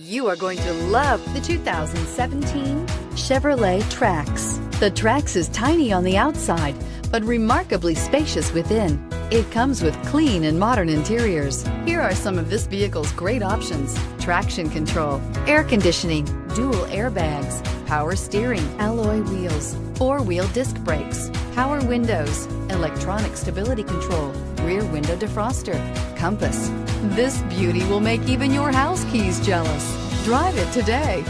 You are going to love the 2017 Chevrolet Trax. The Trax is tiny on the outside, but remarkably spacious within. It comes with clean and modern interiors. Here are some of this vehicle's great options: traction control, air conditioning, dual airbags, power steering, alloy wheels, four-wheel disc brakes, power windows, electronic stability control, rear window defroster, compass. This beauty will make even your house keys jealous. Drive it today.